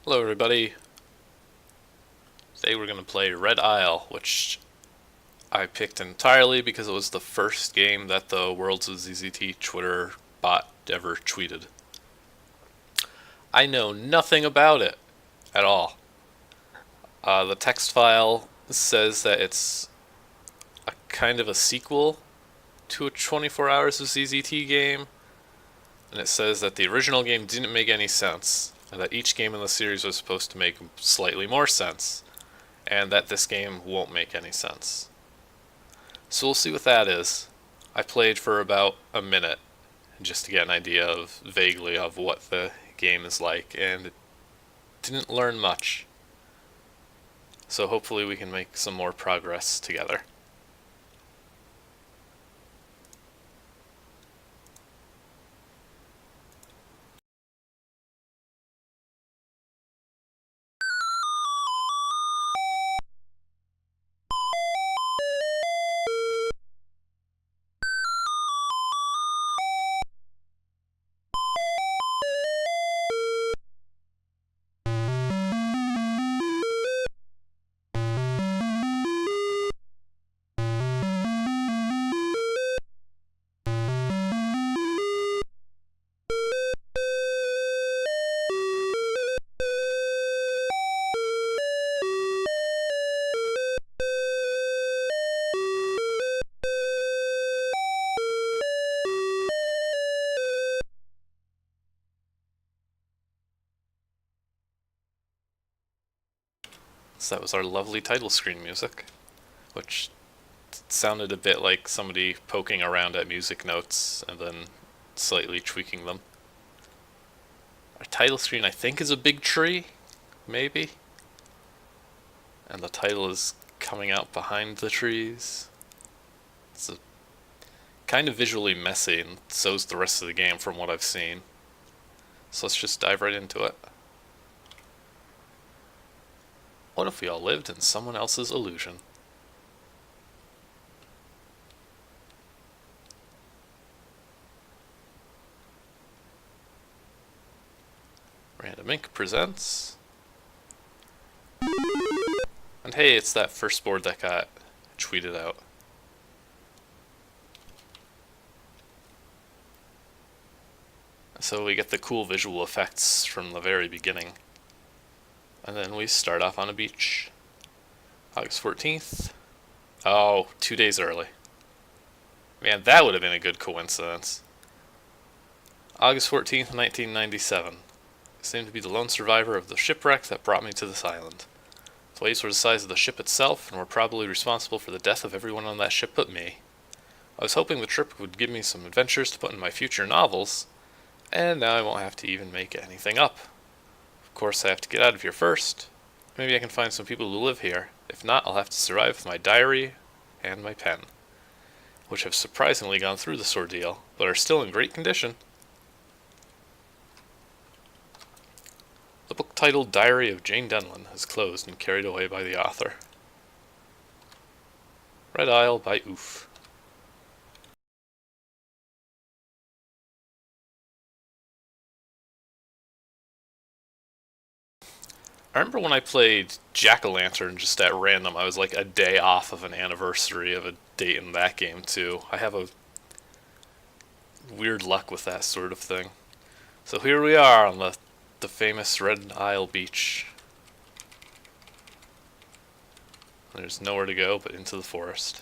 Hello everybody. Today we're going to play Red Isle, which I picked entirely because it was the first game that the Worlds of ZZT Twitter bot ever tweeted. I know nothing about it at all. The text file says that it's a kind of a sequel to a 24 Hours of ZZT game, and it says that the original game didn't make any sense, and that each game in the series was supposed to make slightly more sense, and that this game won't make any sense. So we'll see what that is. I played for about a minute just to get an idea of vaguely of what the game is like, and didn't learn much. So hopefully we can make some more progress together. So that was our lovely title screen music, which sounded a bit like somebody poking around at music notes and then slightly tweaking them. Our title screen, I think, is a big tree, maybe? And the title is coming out behind the trees. It's kind of visually messy, and so's the rest of the game from what I've seen. So let's just dive right into it. What if we all lived in someone else's illusion? Random Ink presents. And hey, it's that first board that got tweeted out. So we get the cool visual effects from the very beginning. And then we start off on a beach. August 14th. Oh, 2 days early. Man, that would have been a good coincidence. August 14th, 1997. I seem to be the lone survivor of the shipwreck that brought me to this island. The waves were the size of the ship itself and were probably responsible for the death of everyone on that ship but me. I was hoping the trip would give me some adventures to put in my future novels, and now I won't have to even make anything up. Of course, I have to get out of here first. Maybe I can find some people who live here. If not, I'll have to survive with my diary and my pen, which have surprisingly gone through this ordeal, but are still in great condition. The book titled Diary of Jane Denlon is closed and carried away by the author. Red Isle by Oof. I remember when I played Jack-o'-lantern just at random, I was like a day off of an anniversary of a date in that game too. I have a weird luck with that sort of thing. So here we are on the famous Red Isle beach. There's nowhere to go but into the forest.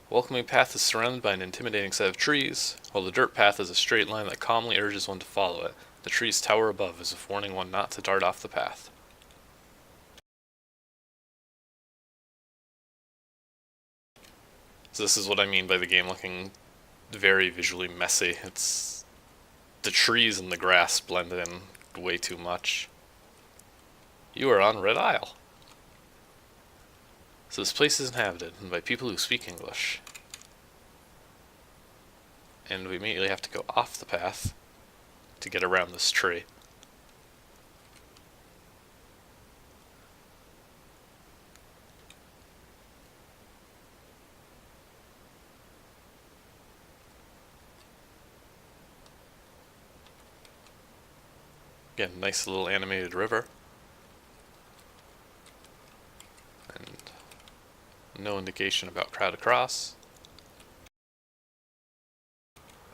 The welcoming path is surrounded by an intimidating set of trees, while the dirt path is a straight line that calmly urges one to follow it. The trees tower above as if warning one not to dart off the path. So this is what I mean by the game looking very visually messy. It's the trees and the grass blend in way too much. You are on Red Isle. So this place is inhabited and by people who speak English. And we immediately have to go off the path to get around this tree. Again, nice little animated river. And no indication about crowd across.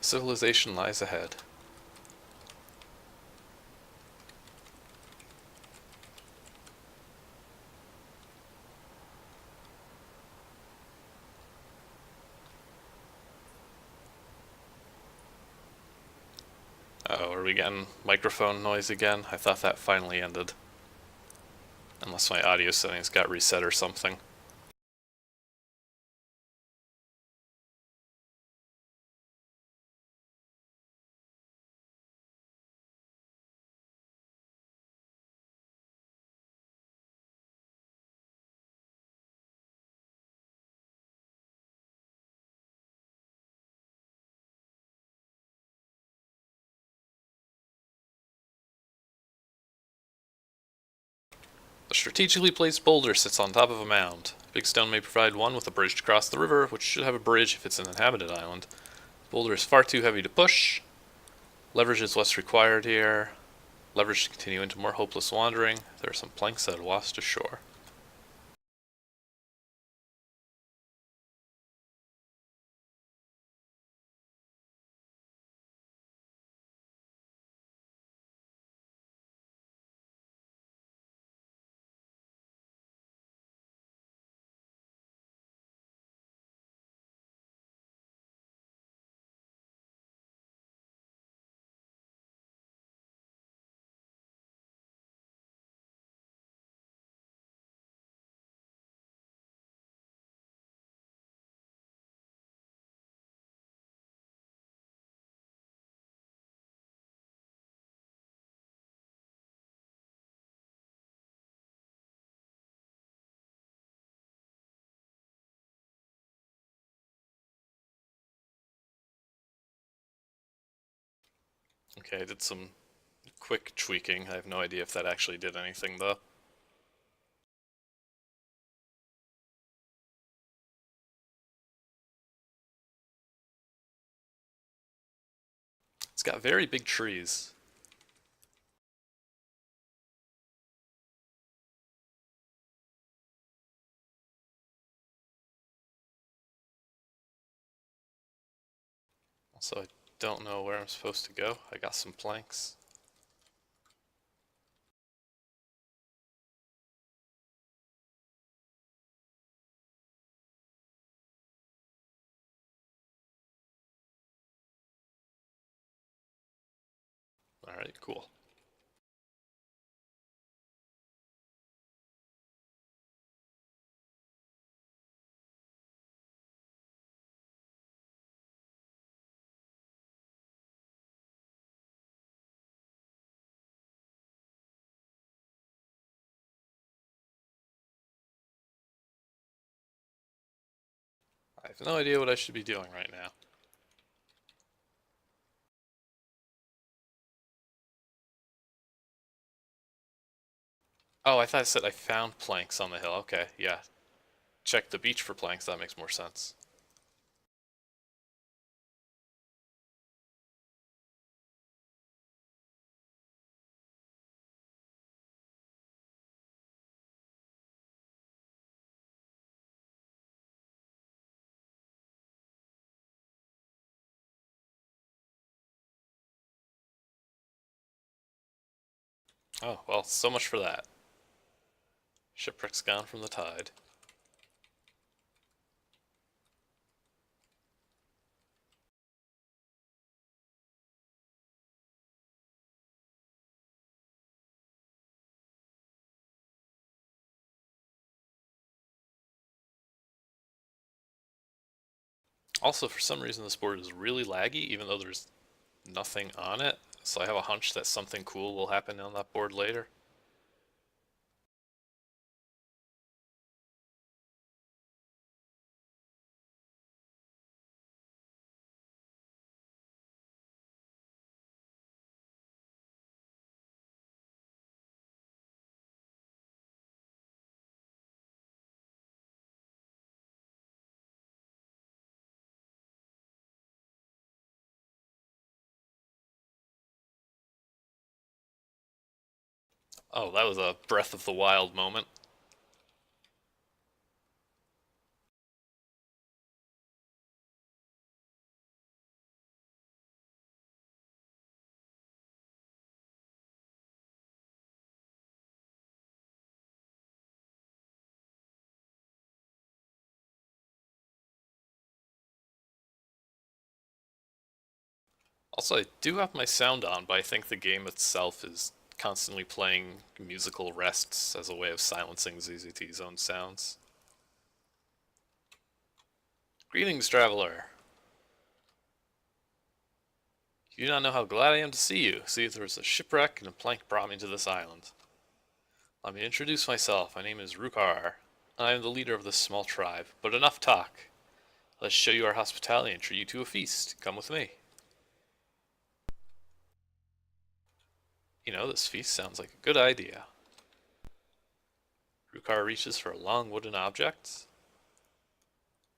Civilization lies ahead. Uh-oh, are we getting microphone noise again? I thought that finally ended. Unless my audio settings got reset or something. A strategically placed boulder sits on top of a mound. Big stone may provide one with a bridge to cross the river, which should have a bridge if it's an inhabited island. Boulder is far too heavy to push. Leverage is what's required here. Leverage to continue into more hopeless wandering. There are some planks that washed ashore. Okay, I did some quick tweaking. I have no idea if that actually did anything though. It's got very big trees. Also, I don't know where I'm supposed to go. I got some planks. Alright, cool. I have no idea what I should be doing right now. Oh, I thought it said I found planks on the hill. Okay, yeah. Check the beach for planks, that makes more sense. Oh, well, so much for that. Shipwreck's gone from the tide. Also, for some reason, this board is really laggy, even though there's nothing on it. So I have a hunch that something cool will happen on that board later. Oh, that was a Breath of the Wild moment. Also, I do have my sound on, but I think the game itself is constantly playing musical rests as a way of silencing ZZT's own sounds. Greetings, traveler. You do not know how glad I am to see you. See, there was a shipwreck and a plank brought me to this island. Let me introduce myself. My name is Rukar. I am the leader of this small tribe, but enough talk. Let's show you our hospitality and treat you to a feast. Come with me. You know, this feast sounds like a good idea. Rukar reaches for a long wooden object.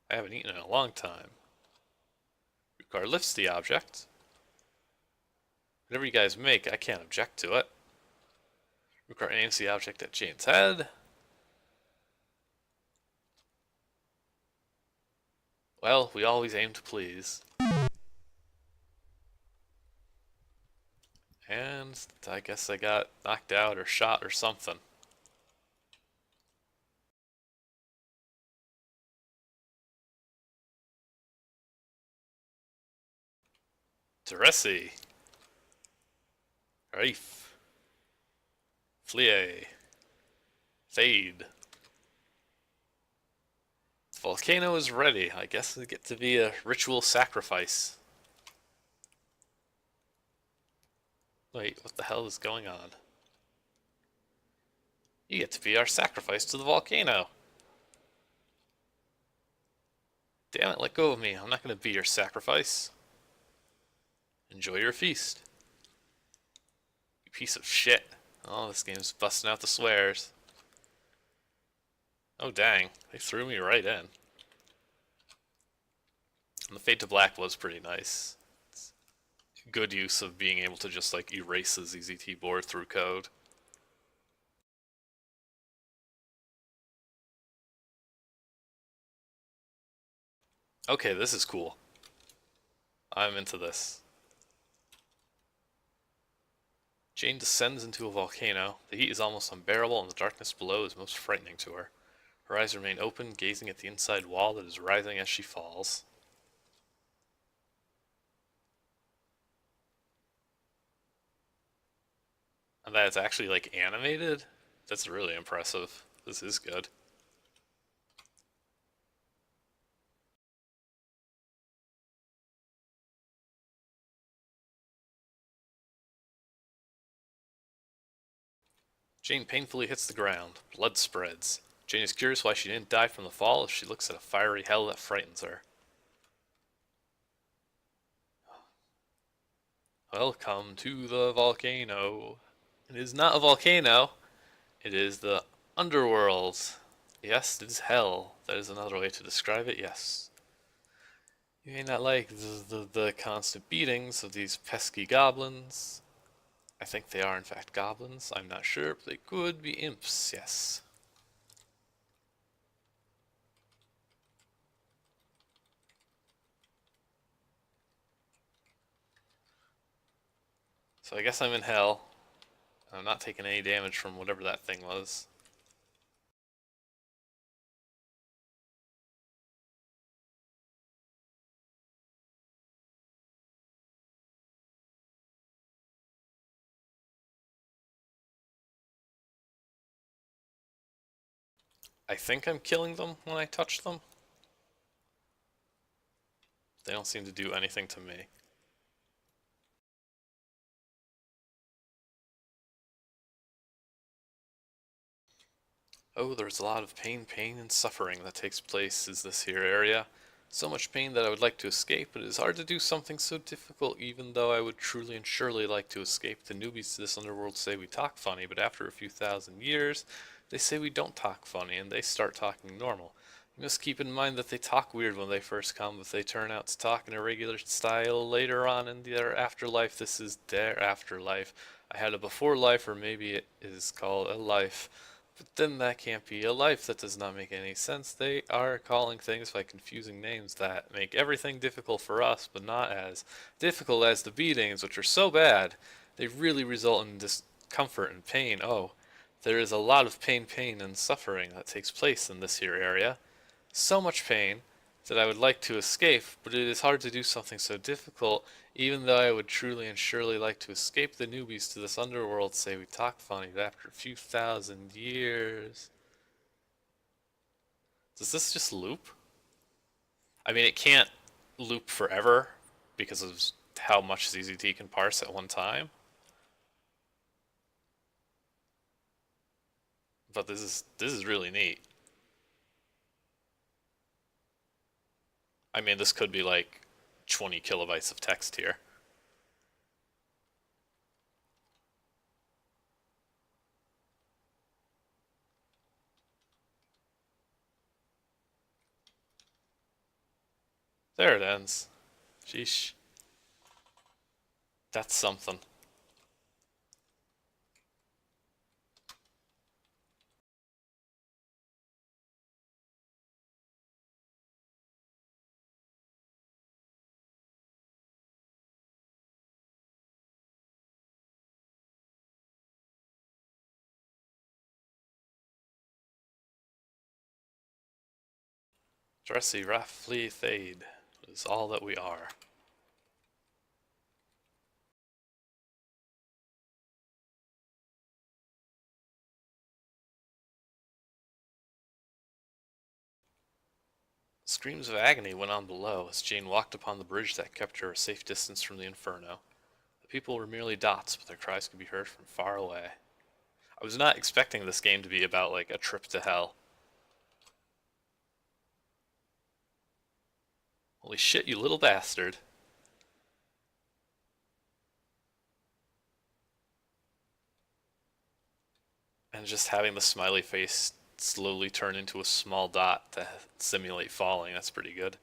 I haven't eaten in a long time. Rukar lifts the object. Whatever you guys make, I can't object to it. Rukar aims the object at Jane's head. Well, we always aim to please. And I guess I got knocked out or shot or something. Teresi. Raif. Flie. Fade. The volcano is ready. I guess it get to be a ritual sacrifice. Wait, what the hell is going on? You get to be our sacrifice to the volcano. Damn it, let go of me. I'm not going to be your sacrifice. Enjoy your feast. You piece of shit. Oh, this game's busting out the swears. Oh, dang. They threw me right in. And the Fade to Black was pretty nice. It's good use of being able to just, like, erase the ZZT board through code. Okay, this is cool. I'm into this. Jane descends into a volcano. The heat is almost unbearable, and the darkness below is most frightening to her. Her eyes remain open, gazing at the inside wall that is rising as she falls. And that it's actually, like, animated? That's really impressive. This is good. Jane painfully hits the ground. Blood spreads. Jane is curious why she didn't die from the fall as she looks at a fiery hell that frightens her. Welcome to the volcano. It is not a volcano. It is the underworld. Yes, it is hell. That is another way to describe it, yes. You may not like the constant beatings of these pesky goblins. I think they are in fact goblins. I'm not sure, but they could be imps, yes. So I guess I'm in hell. I'm not taking any damage from whatever that thing was. I think I'm killing them when I touch them. They don't seem to do anything to me. Oh, there's a lot of pain and suffering that takes place in this here area. So much pain that I would like to escape, but it is hard to do something so difficult, even though I would truly and surely like to escape. The newbies to this underworld say we talk funny, but after a few thousand years, they say we don't talk funny, and they start talking normal. You must keep in mind that they talk weird when they first come, but they turn out to talk in a regular style later on in their afterlife. This is their afterlife. I had a before life, or maybe it is called a life. But then that can't be a life. That does not make any sense. They are calling things by confusing names that make everything difficult for us, but not as difficult as the beatings, which are so bad. They really result in discomfort and pain. Oh, there is a lot of pain, and suffering that takes place in this here area. So much pain that I would like to escape, but it is hard to do something so difficult, even though I would truly and surely like to escape the newbies to this underworld. Say we talk funny, but after a few thousand years. Does this just loop? I mean, it can't loop forever because of how much ZZT can parse at one time. But this is really neat. I mean, this could be like 20 kilobytes of text here. There it ends. Sheesh. That's something. Dressy Raffly Thade is all that we are. Screams of agony went on below as Jane walked upon the bridge that kept her a safe distance from the inferno. The people were merely dots, but their cries could be heard from far away. I was not expecting this game to be about, like, a trip to hell. Holy shit, you little bastard. And just having the smiley face slowly turn into a small dot to simulate falling, that's pretty good.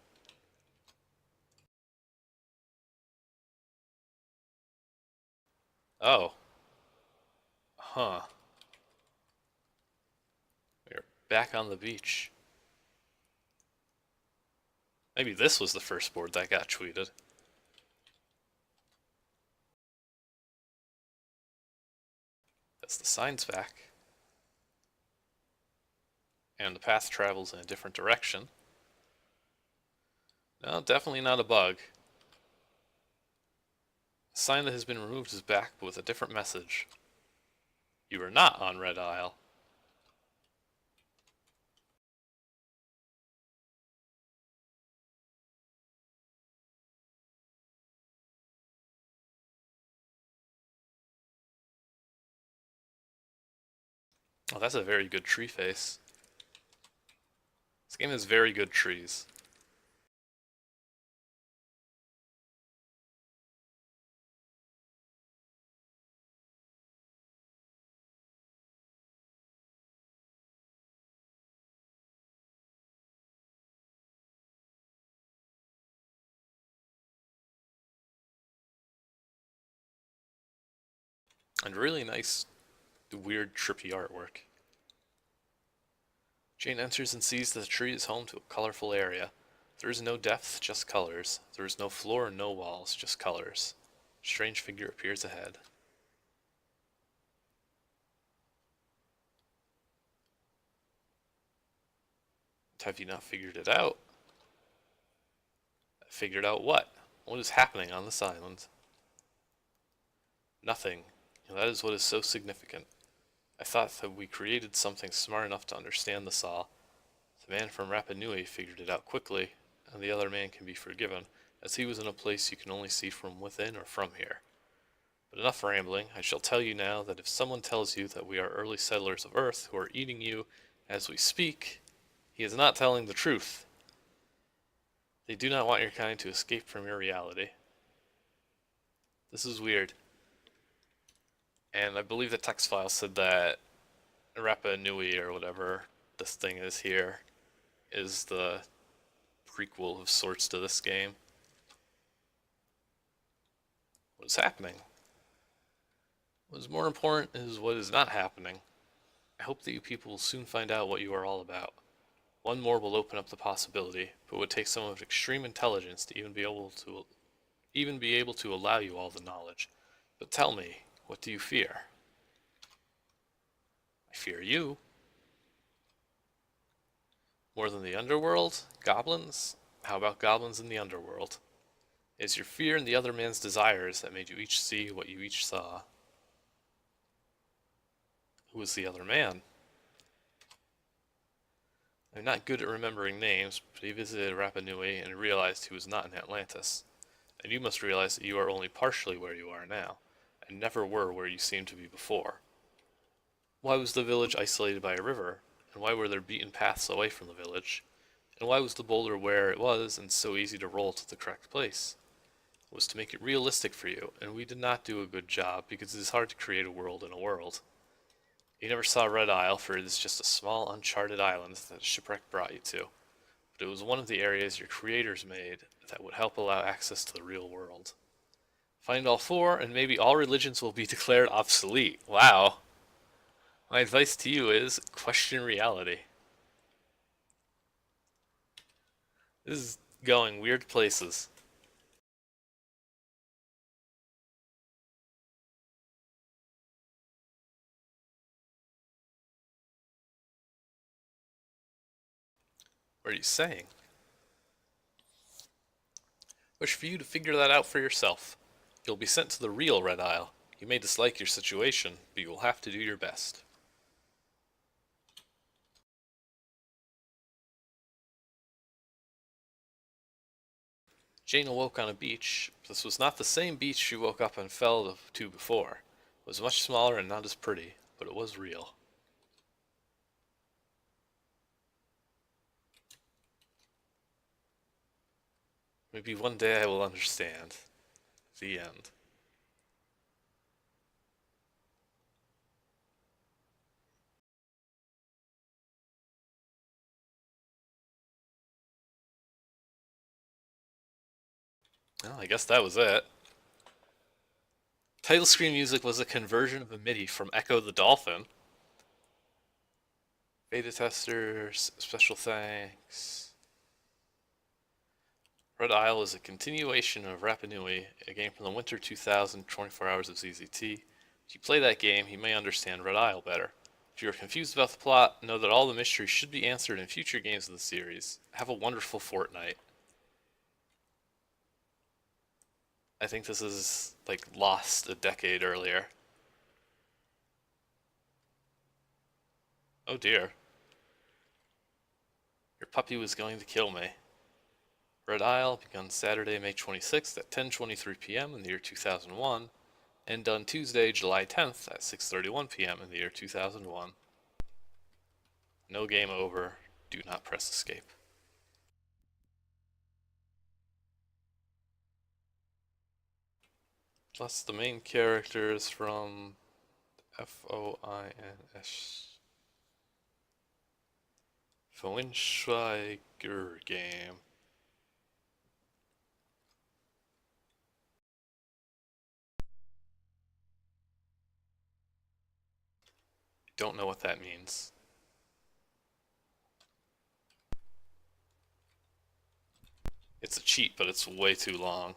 Oh. Huh. We're back on the beach. Maybe this was the first board that got tweeted. That's the sign's back. And the path travels in a different direction. No, definitely not a bug. The sign that has been removed is back, but with a different message. You are not on Red Isle. Oh, that's a very good tree face. This game has very good trees. And really nice, weird, trippy artwork. Jane enters and sees that the tree is home to a colorful area. There is no depth, just colors. There is no floor and no walls, just colors. A strange figure appears ahead. Have you not figured it out? Figured out what? What is happening on this island? Nothing. And that is what is so significant. I thought that we created something smart enough to understand this all. The man from Rapa Nui figured it out quickly, and the other man can be forgiven, as he was in a place you can only see from within or from here. But enough rambling. I shall tell you now that if someone tells you that we are early settlers of Earth who are eating you as we speak, he is not telling the truth. They do not want your kind to escape from your reality. This is weird. And I believe the text file said that Rapa Nui, or whatever this thing is here, is the prequel of sorts to this game. What is happening? What is more important is what is not happening. I hope that you people will soon find out what you are all about. One more will open up the possibility, but it would take someone of extreme intelligence to even be able to allow you all the knowledge. But tell me, what do you fear? I fear you. More than the underworld? Goblins? How about goblins in the underworld? It is your fear and the other man's desires that made you each see what you each saw. Who was the other man? I'm not good at remembering names, but he visited Rapa Nui and realized he was not in Atlantis. And you must realize that you are only partially where you are now, and never were where you seemed to be before. Why was the village isolated by a river, and why were there beaten paths away from the village? And why was the boulder where it was and so easy to roll to the correct place? It was to make it realistic for you, and we did not do a good job because it is hard to create a world in a world. You never saw Red Isle, for it is just a small uncharted island that a shipwreck brought you to, but it was one of the areas your creators made that would help allow access to the real world. Find all four, and maybe all religions will be declared obsolete. Wow. My advice to you is question reality. This is going weird places. What are you saying? Wish for you to figure that out for yourself. You'll be sent to the real Red Isle. You may dislike your situation, but you will have to do your best. Jane awoke on a beach. This was not the same beach she woke up and fell to before. It was much smaller and not as pretty, but it was real. Maybe one day I will understand. The end. Well, I guess that was it. Title screen music was a conversion of a MIDI from Echo the Dolphin. Beta testers, special thanks. Red Isle is a continuation of Rapa Nui, a game from the winter 2000 24 Hours of ZZT. If you play that game, you may understand Red Isle better. If you are confused about the plot, know that all the mysteries should be answered in future games of the series. Have a wonderful fortnight. I think this is, like, lost a decade earlier. Oh dear. Your puppy was going to kill me. Red Isle begun Saturday, May 26th at 10:23 p.m. in the year 2001, and done Tuesday, July 10th at 6:31 p.m. in the year 2001. No game over. Do not press escape. Plus the main characters from FOINS. Foinschweiger game. Don't know what that means. It's a cheat, but it's way too long.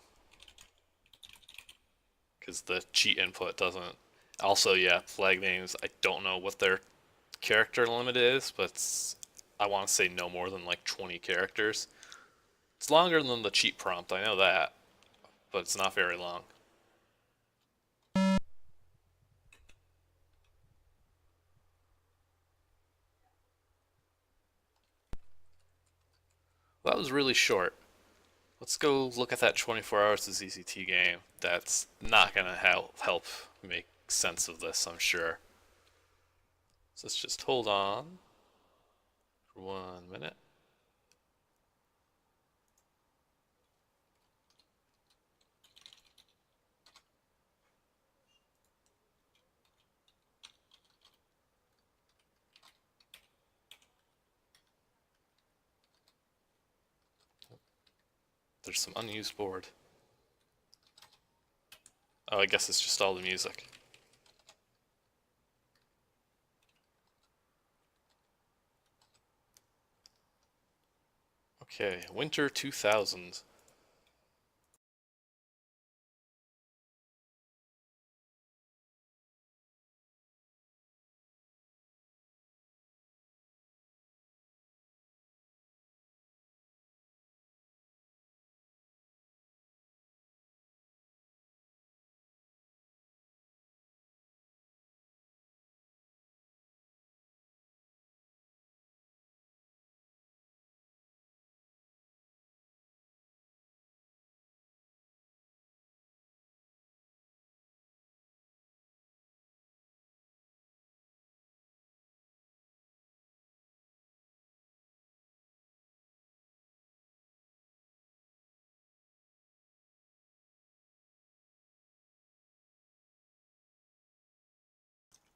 Because the cheat input doesn't. Also, yeah, flag names. I don't know what their character limit is, but I want to say no more than like 20 characters. It's longer than the cheat prompt, I know that, but it's not very long. Well, that was really short. Let's go look at that 24 hours of ZCT game. That's not going to help make sense of this, I'm sure. So let's just hold on for 1 minute. There's some unused board. Oh, I guess it's just all the music. Okay, Winter 2000.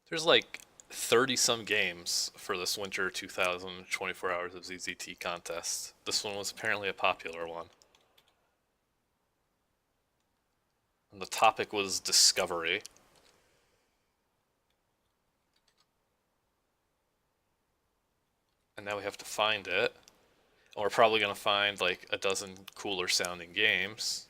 There's like 30 some games for this Winter 2000 24 Hours of ZZT contest. This one was apparently a popular one. And the topic was discovery. And now we have to find it. And we're probably going to find like a dozen cooler sounding games.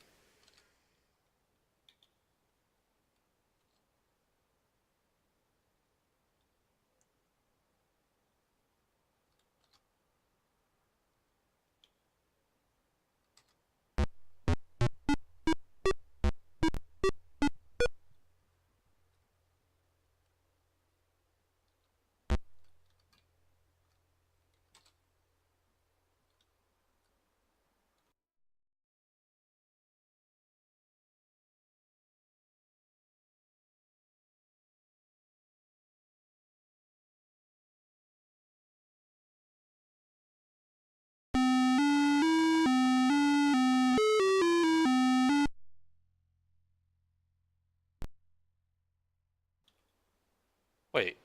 Wait.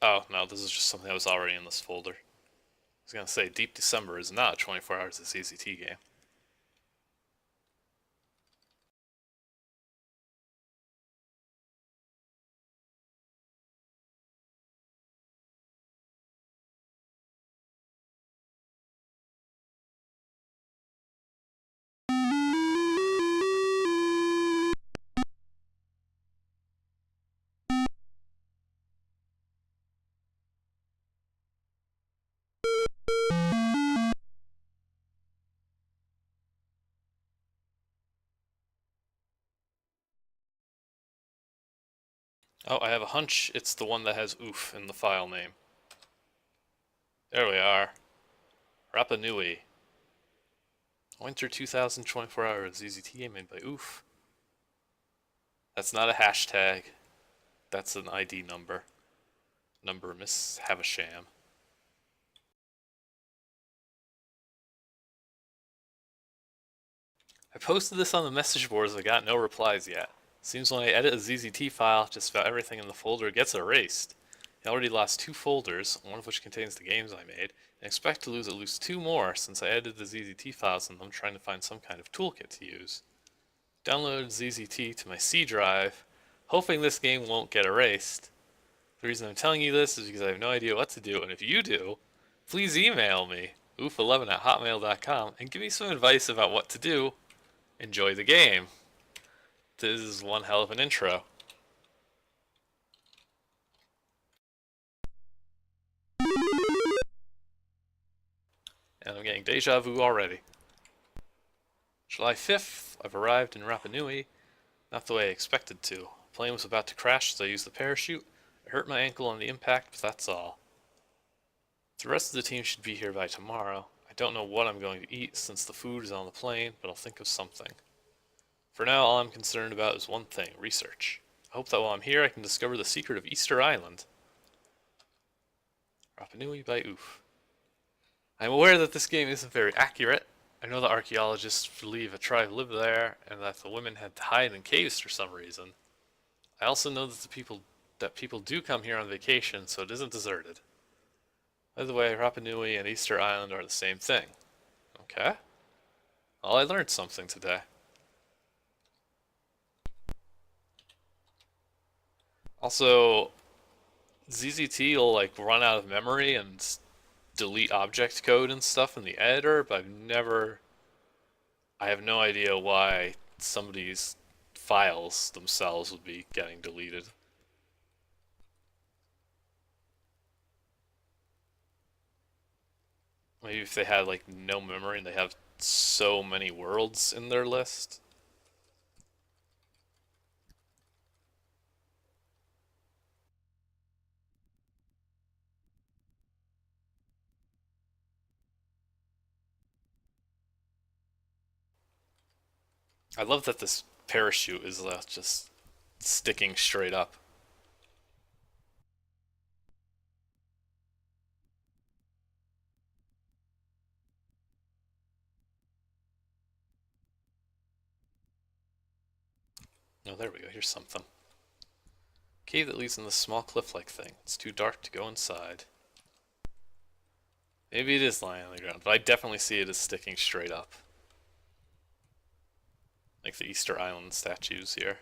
Oh, no, this is just something that was already in this folder. I was going to say, Deep December is not a 24 Hours of ZZT game. Oh, I have a hunch it's the one that has oof in the file name. There we are. Rapa Nui. Winter 2000 24 Hours ZZT game made by oof. That's not a hashtag. That's an ID number. Number Miss Havisham. I posted this on the message boards but got no replies yet. Seems when I edit a ZZT file, just about everything in the folder gets erased. I already lost 2 folders, one of which contains the games I made, and expect to lose at least 2 more since I edited the ZZT files and I'm trying to find some kind of toolkit to use. Downloaded ZZT to my C drive, hoping this game won't get erased. The reason I'm telling you this is because I have no idea what to do, and if you do, please email me, oof11@hotmail.com, and give me some advice about what to do. Enjoy the game. This is one hell of an intro. And I'm getting deja vu already. July 5th, I've arrived in Rapa Nui. Not the way I expected to. The plane was about to crash, so I used the parachute. I hurt my ankle on the impact, but that's all. The rest of the team should be here by tomorrow. I don't know what I'm going to eat since the food is on the plane, but I'll think of something. For now, all I'm concerned about is one thing, research. I hope that while I'm here I can discover the secret of Easter Island. Rapa Nui by Oof. I'm aware that this game isn't very accurate. I know that archaeologists believe a tribe lived there, and that the women had to hide in caves for some reason. I also know that people do come here on vacation, so it isn't deserted. By the way, Rapa Nui and Easter Island are the same thing. Okay. Well, I learned something today. Also, ZZT will like run out of memory and delete object code and stuff in the editor, but I have no idea why somebody's files themselves would be getting deleted. Maybe if they had like no memory and they have so many worlds in their list. I love that this parachute is just sticking straight up. Oh, there we go. Here's something. Cave that leads in this small cliff-like thing. It's too dark to go inside. Maybe it is lying on the ground, but I definitely see it as sticking straight up. Like the Easter Island statues here.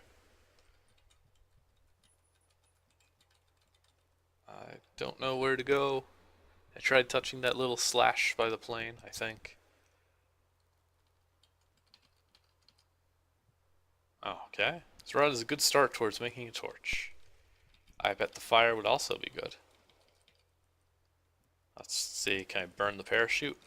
I don't know where to go. I tried touching that little slash by the plane, I think. Oh, okay. This rod is a good start towards making a torch. I bet the fire would also be good. Let's see, can I burn the parachute?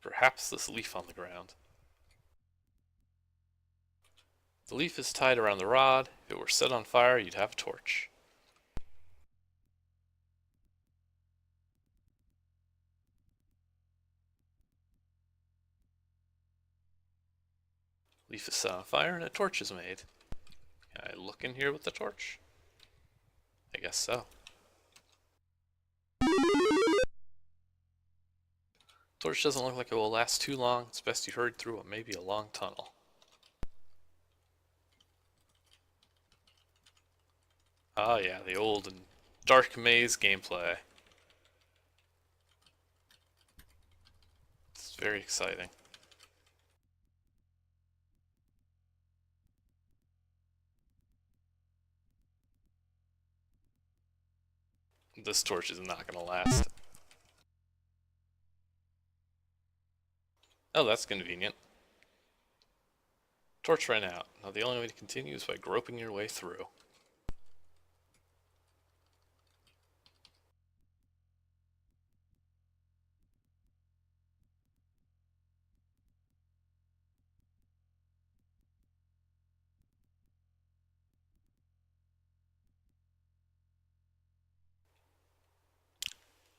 Perhaps this leaf on the ground. The leaf is tied around the rod. If it were set on fire, you'd have a torch. Leaf is set on fire and a torch is made. Can I look in here with the torch? I guess so. Torch doesn't look like it will last too long. It's best you hurried through what may be a long tunnel. Ah yeah, the old and dark maze gameplay. It's very exciting. This torch is not gonna last. Oh, that's convenient. Torch ran out. Now the only way to continue is by groping your way through.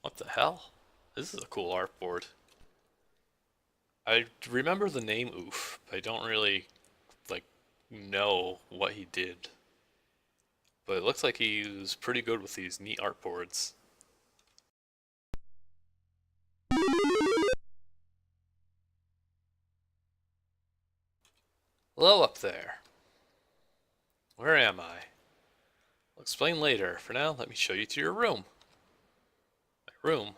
What the hell? This is a cool artboard. I remember the name Oof, but I don't really, like, know what he did. But it looks like he was pretty good with these neat artboards. Hello up there. Where am I? I'll explain later. For now, let me show you to your room. My room?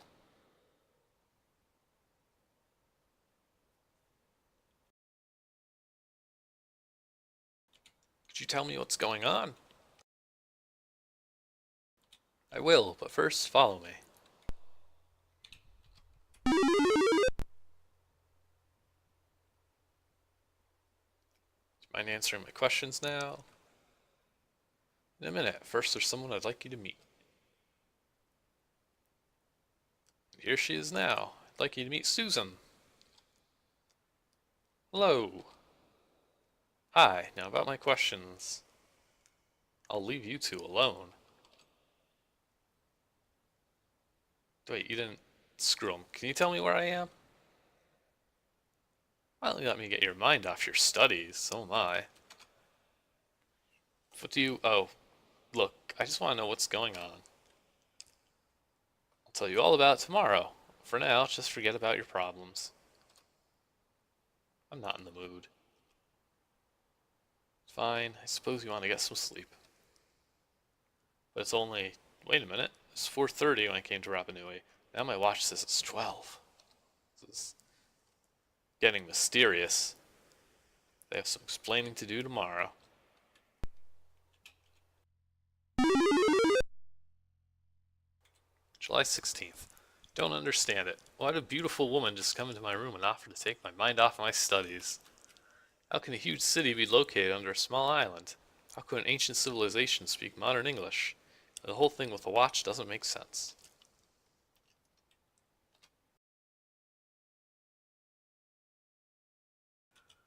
Could you tell me what's going on? I will, but first follow me. Do you mind answering my questions now? In a minute. First, there's someone I'd like you to meet. And here she is now. I'd like you to meet Susan. Hello. Hi. Now about my questions. I'll leave you two alone. Wait, you didn't screw 'em. Can you tell me where I am? Finally let me get your mind off your studies. So am I. What do you... Oh, look, I just want to know what's going on. I'll tell you all about it tomorrow. For now, just forget about your problems. I'm not in the mood. Fine, I suppose you want to get some sleep. But it's only... Wait a minute. It's 4:30 when I came to Rapa Nui. Now my watch says it's 12. This is getting mysterious. They have some explaining to do tomorrow. July 16th. Don't understand it. Why did a beautiful woman just come into my room and offer to take my mind off my studies? How can a huge city be located under a small island? How could an ancient civilization speak modern English? The whole thing with the watch doesn't make sense.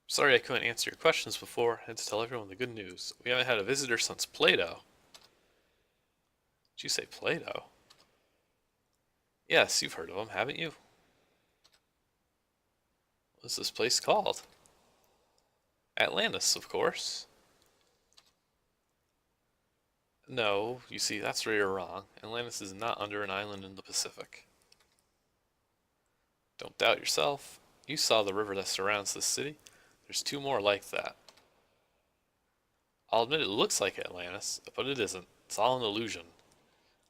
Sorry I couldn't answer your questions before. I had to tell everyone the good news. We haven't had a visitor since Plato. Did you say Plato? Yes, you've heard of him, haven't you? What's this place called? Atlantis, of course. No, you see, that's where you're wrong. Atlantis is not under an island in the Pacific. Don't doubt yourself. You saw the river that surrounds this city. There's two more like that. I'll admit it looks like Atlantis, but it isn't. It's all an illusion.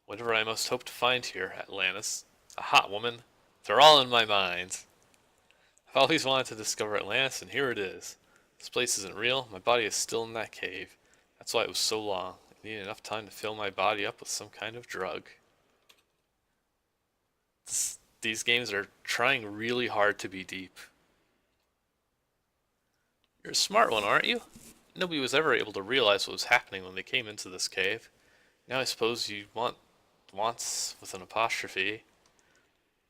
Whatever I most hope to find here, Atlantis. A hot woman. They're all in my mind. I've always wanted to discover Atlantis, and here it is. This place isn't real. My body is still in that cave. That's why it was so long. I needed enough time to fill my body up with some kind of drug. These games are trying really hard to be deep. You're a smart one, aren't you? Nobody was ever able to realize what was happening when they came into this cave. Now I suppose you wants, with an apostrophe,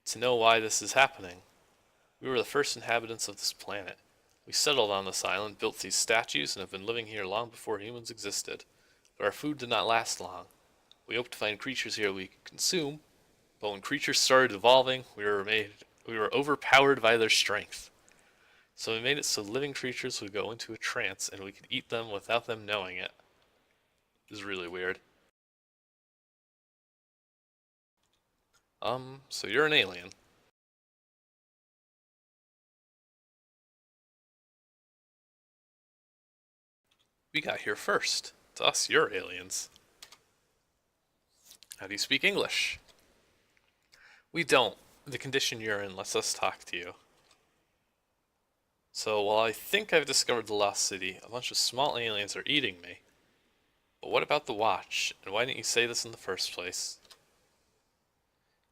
to know why this is happening. We were the first inhabitants of this planet. We settled on this island, built these statues, and have been living here long before humans existed. But our food did not last long. We hoped to find creatures here we could consume, but when creatures started evolving, we were overpowered by their strength. So we made it so living creatures would go into a trance and we could eat them without them knowing it. It was really weird. So you're an alien. We got here first. To us, you're aliens. How do you speak English? We don't. The condition you're in lets us talk to you. So while I think I've discovered the lost city, a bunch of small aliens are eating me. But what about the watch, and why didn't you say this in the first place?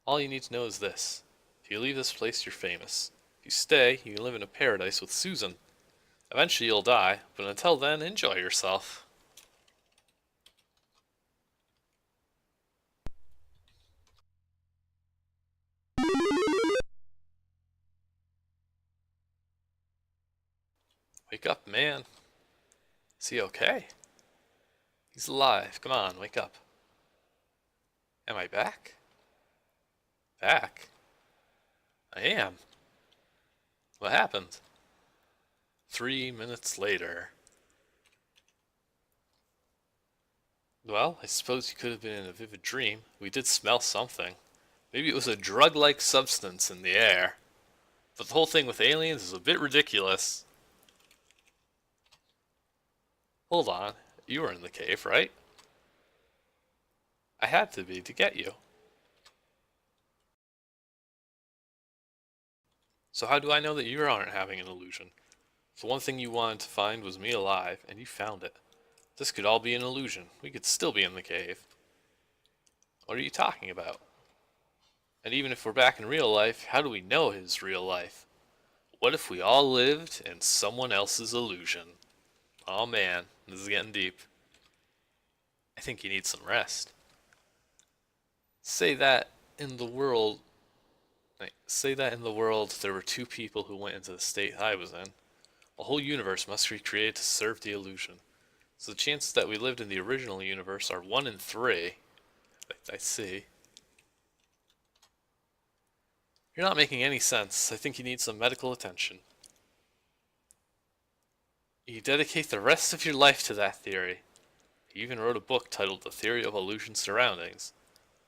All you need to know is this. If you leave this place, you're famous. If you stay, you can live in a paradise with Susan. Eventually you'll die, but until then, enjoy yourself. Wake up, man. Is he okay? He's alive. Come on, wake up. Am I back? Back? I am. What happened? 3 minutes later. Well, I suppose you could have been in a vivid dream. We did smell something. Maybe it was a drug-like substance in the air. But the whole thing with aliens is a bit ridiculous. Hold on. You were in the cave, right? I had to be to get you. So how do I know that you aren't having an illusion? The one thing you wanted to find was me alive, and you found it. This could all be an illusion. We could still be in the cave. What are you talking about? And even if we're back in real life, how do we know his real life? What if we all lived in someone else's illusion? Oh man, this is getting deep. I think you need some rest. Say that in the world... Say that in the world there were two people who went into the state I was in. A whole universe must be created to serve the illusion. So the chances that we lived in the original universe are 1 in 3. I see. You're not making any sense. I think you need some medical attention. You dedicate the rest of your life to that theory. You even wrote a book titled The Theory of Illusion Surroundings,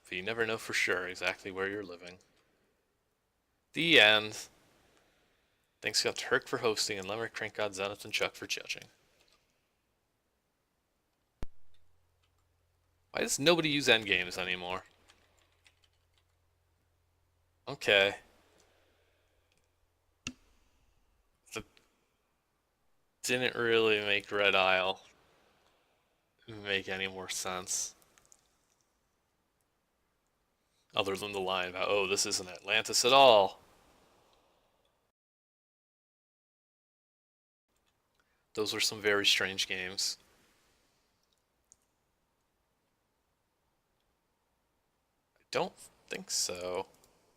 but you never know for sure exactly where you're living. The end. Thanks to Herc for hosting and Lemmer, Crank God, Zenith, and Chuck for judging. Why does nobody use endgames anymore? Okay. That didn't really make Red Isle make any more sense. Other than the line about, oh, this isn't Atlantis at all. Those were some very strange games. I don't think so.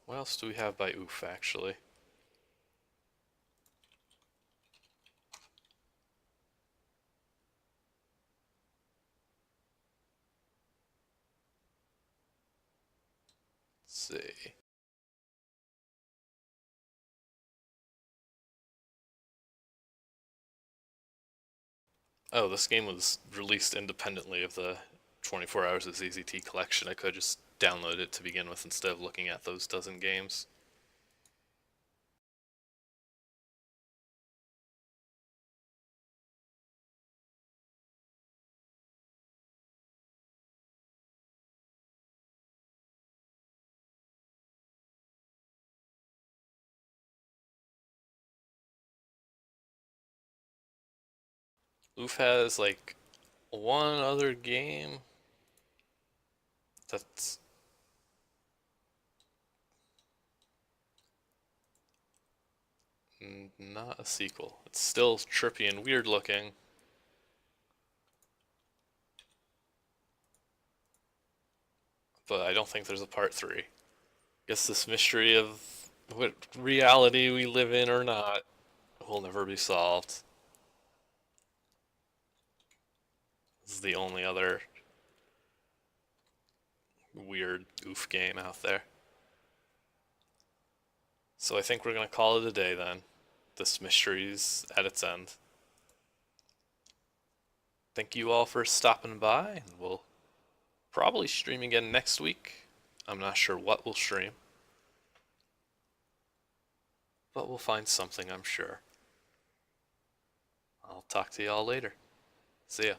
What else do we have by Oof, actually? Let's see. Oh, this game was released independently of the 24 Hours of ZZT collection. I could just download it to begin with instead of looking at those dozen games. Oof has like one other game that's not a sequel. It's still trippy and weird looking, but I don't think there's a part 3. Guess this mystery of what reality we live in or not will never be solved. This is the only other weird Oof game out there. So I think we're gonna call it a day then. This mystery's at its end. Thank you all for stopping by, and we'll probably stream again next week. I'm not sure what we'll stream, but we'll find something, I'm sure. I'll talk to y'all later. See ya.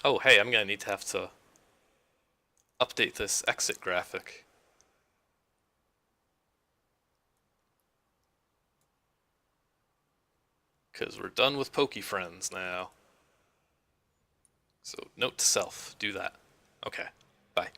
Oh, hey, I'm gonna need to have to update this exit graphic. Because we're done with Pokey Friends now. So, note to self, do that. Okay, bye.